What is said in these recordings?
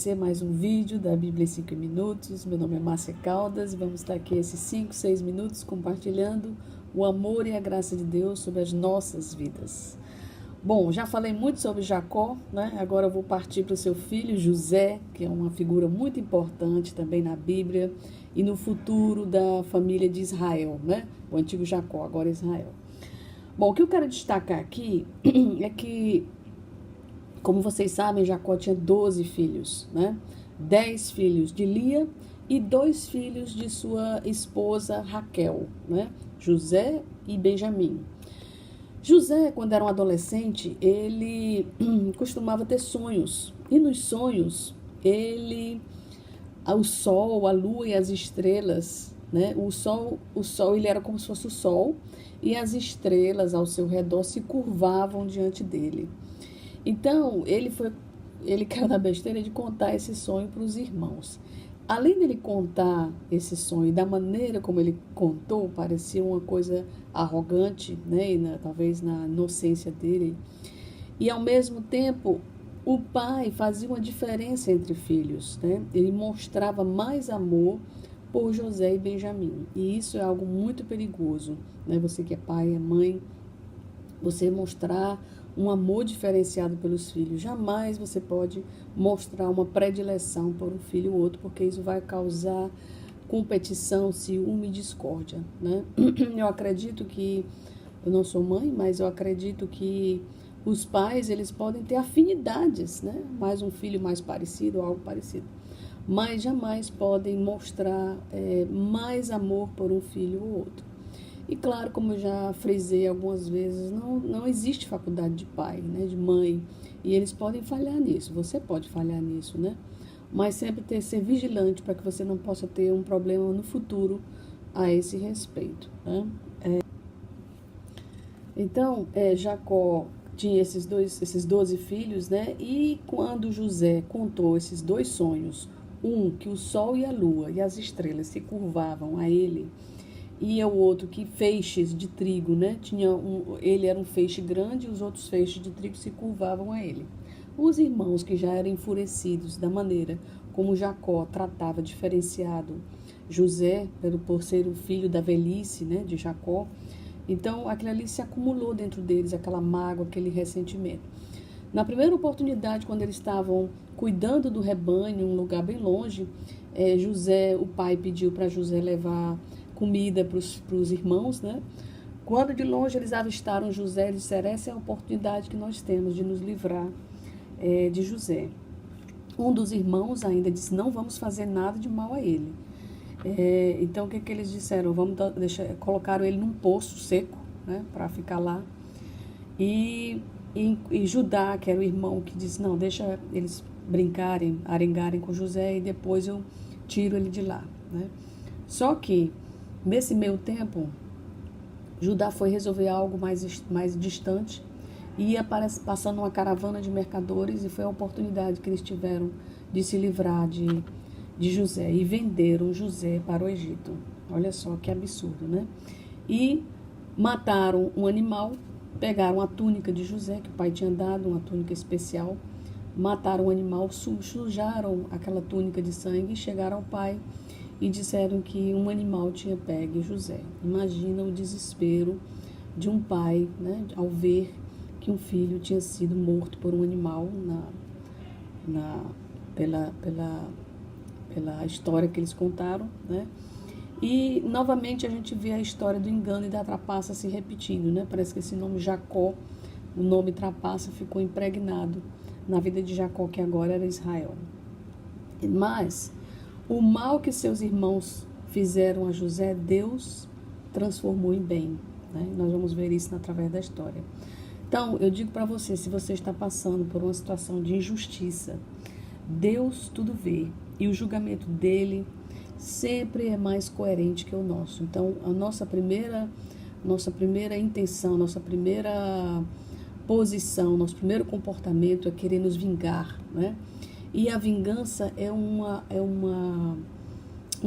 conhecer mais um vídeo da Bíblia em 5 minutos. Meu nome é Márcia Caldas e vamos estar aqui esses 5, 6 minutos compartilhando o amor e a graça de Deus sobre as nossas vidas. Bom, já falei muito sobre Jacó, né? Agora eu vou partir para o seu filho José, que é uma figura muito importante também na Bíblia e no futuro da família de Israel, né? O antigo Jacó, agora Israel. Bom, o que eu quero destacar aqui é que, como vocês sabem, Jacó tinha 12 filhos, né? 10 filhos de Lia e 2 filhos de sua esposa Raquel, né? José e Benjamim. José, quando era um adolescente, ele costumava ter sonhos. E nos sonhos, o sol, a lua e as estrelas, né? O sol, ele era como se fosse o sol, e as estrelas ao seu redor se curvavam diante dele. Então, ele caiu na besteira de contar esse sonho para os irmãos. Além dele contar esse sonho da maneira como ele contou, parecia uma coisa arrogante, né? E talvez na inocência dele. E, ao mesmo tempo, o pai fazia uma diferença entre filhos, né? Ele mostrava mais amor por José e Benjamim. E isso é algo muito perigoso, né? Você que é pai, é mãe, você mostrar um amor diferenciado pelos filhos. Jamais você pode mostrar uma predileção por um filho ou outro, porque isso vai causar competição, ciúme e discórdia, né? Eu não sou mãe, mas eu acredito que os pais, eles podem ter afinidades, né? Mais um filho mais parecido ou algo parecido. Mas jamais podem mostrar mais amor por um filho ou outro. E claro, como eu já frisei algumas vezes, não existe faculdade de pai, né, de mãe, e eles podem falhar nisso, você pode falhar nisso, né? Mas sempre ser vigilante para que você não possa ter um problema no futuro a esse respeito, né? Então, Jacó tinha esses 12 filhos, né? E quando José contou esses 2 sonhos, que o sol e a lua e as estrelas se curvavam a ele, e o outro que feixes de trigo, né? Ele era um feixe grande e os outros feixes de trigo se curvavam a ele. Os irmãos que já eram enfurecidos da maneira como Jacó tratava diferenciado José, por ser o filho da velhice, né, de Jacó, então aquilo ali se acumulou dentro deles, aquela mágoa, aquele ressentimento. Na primeira oportunidade, quando eles estavam cuidando do rebanho, em um lugar bem longe, o pai pediu para José levar comida para os irmãos, né? Quando de longe eles avistaram José, eles disseram: essa é a oportunidade que nós temos de nos livrar de José. Um dos irmãos ainda disse: não vamos fazer nada de mal a ele. Então o que eles disseram? Colocaram ele num poço seco, né, para ficar lá. E Judá, que era o irmão, que disse: não, deixa eles brincarem, arengarem com José e depois eu tiro ele de lá, né? Só que nesse meio tempo, Judá foi resolver algo mais distante e ia passando uma caravana de mercadores, e foi a oportunidade que eles tiveram de se livrar de José, e venderam José para o Egito. Olha só que absurdo, né? E mataram um animal, pegaram a túnica de José, que o pai tinha dado, uma túnica especial, mataram o animal, sujaram aquela túnica de sangue e chegaram ao pai e disseram que um animal tinha pego José. Imagina o desespero de um pai, né, ao ver que um filho tinha sido morto por um animal pela história que eles contaram, né? E novamente a gente vê a história do engano e da trapaça se repetindo, né? Parece que esse nome Jacó, o nome trapaça, ficou impregnado na vida de Jacó, que agora era Israel. Mas o mal que seus irmãos fizeram a José, Deus transformou em bem, né? Nós vamos ver isso através da história. Então, eu digo para você, se você está passando por uma situação de injustiça, Deus tudo vê, e o julgamento dele sempre é mais coerente que o nosso. Então, a nossa primeira intenção, nossa primeira posição, nosso primeiro comportamento é querer nos vingar, né? E a vingança é um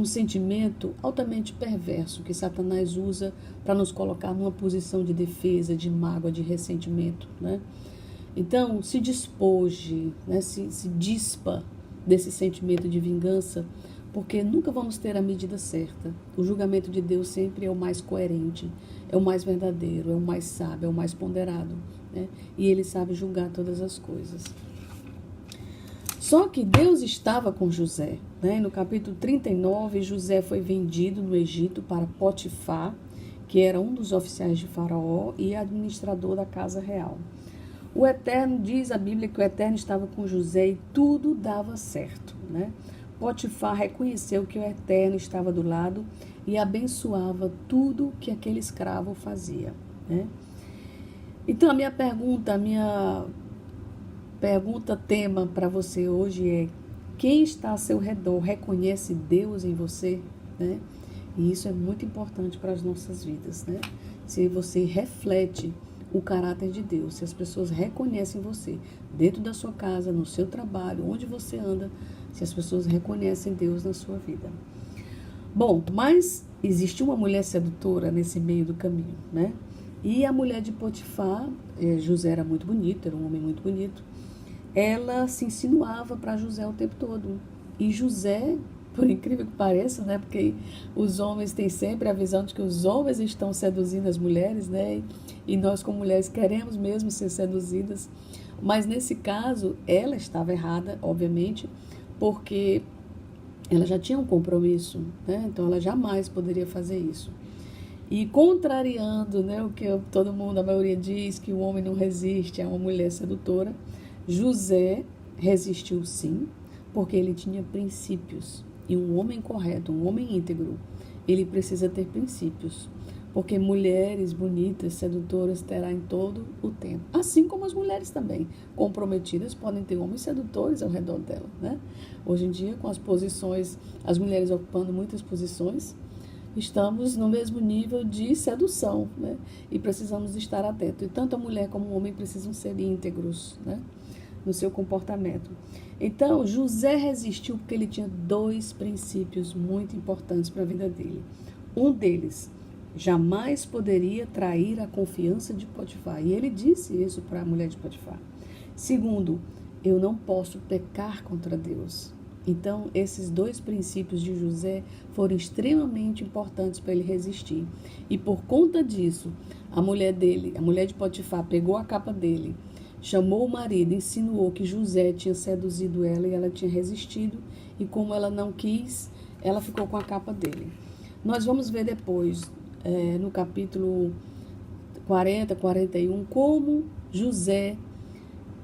sentimento altamente perverso que Satanás usa para nos colocar numa posição de defesa, de mágoa, de ressentimento, né? Então, se despoje, né? se dispa desse sentimento de vingança, porque nunca vamos ter a medida certa. O julgamento de Deus sempre é o mais coerente, é o mais verdadeiro, é o mais sábio, é o mais ponderado, né? E Ele sabe julgar todas as coisas. Só que Deus estava com José, né? No capítulo 39, José foi vendido no Egito para Potifar, que era um dos oficiais de Faraó e administrador da casa real. O Eterno, diz a Bíblia, que o Eterno estava com José e tudo dava certo, né? Potifar reconheceu que o Eterno estava do lado e abençoava tudo que aquele escravo fazia, né? Então, a minha pergunta tema para você hoje é: quem está ao seu redor reconhece Deus em você, né? E isso é muito importante para as nossas vidas, né? Se você reflete o caráter de Deus, se as pessoas reconhecem você dentro da sua casa, no seu trabalho, onde você anda, se as pessoas reconhecem Deus na sua vida. Bom, mas existe uma mulher sedutora nesse meio do caminho, né? E a mulher de Potifar, José era muito bonito, era um homem muito bonito, ela se insinuava para José o tempo todo. E José, por incrível que pareça, né? Porque os homens têm sempre a visão de que os homens estão seduzindo as mulheres, né? E nós, como mulheres, queremos mesmo ser seduzidas. Mas nesse caso, ela estava errada, obviamente, porque ela já tinha um compromisso, né? Então ela jamais poderia fazer isso. E contrariando, né, o que todo mundo, a maioria diz, que o homem não resiste a uma mulher sedutora, José resistiu sim, porque ele tinha princípios. E um homem correto, um homem íntegro, ele precisa ter princípios. Porque mulheres bonitas, sedutoras, terá em todo o tempo. Assim como as mulheres também, comprometidas, podem ter homens sedutores ao redor dela, né? Hoje em dia, com as posições, as mulheres ocupando muitas posições, estamos no mesmo nível de sedução, né? E precisamos estar atentos. E tanto a mulher como o homem precisam ser íntegros, né, no seu comportamento. Então, José resistiu porque ele tinha dois princípios muito importantes para a vida dele. Um deles, jamais poderia trair a confiança de Potifar. E ele disse isso para a mulher de Potifar. Segundo, eu não posso pecar contra Deus. Então, esses dois princípios de José foram extremamente importantes para ele resistir. E por conta disso, a mulher dele, a mulher de Potifar, pegou a capa dele, chamou o marido, insinuou que José tinha seduzido ela e ela tinha resistido. E como ela não quis, ela ficou com a capa dele. Nós vamos ver depois, no capítulo 40, 41, como José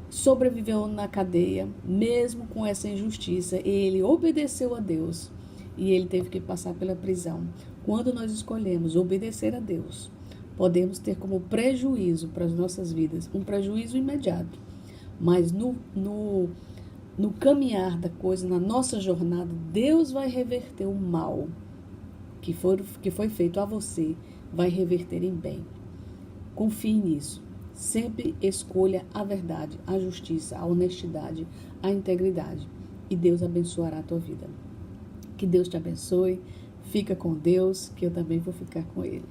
sobreviveu na cadeia, mesmo com essa injustiça. Ele obedeceu a Deus e ele teve que passar pela prisão. Quando nós escolhemos obedecer a Deus, podemos ter como prejuízo para as nossas vidas, um prejuízo imediato, mas no caminhar da coisa, na nossa jornada, Deus vai reverter o mal que foi feito a você, vai reverter em bem. Confie nisso. Sempre escolha a verdade, a justiça, a honestidade, a integridade. E Deus abençoará a tua vida. Que Deus te abençoe. Fica com Deus, que eu também vou ficar com Ele.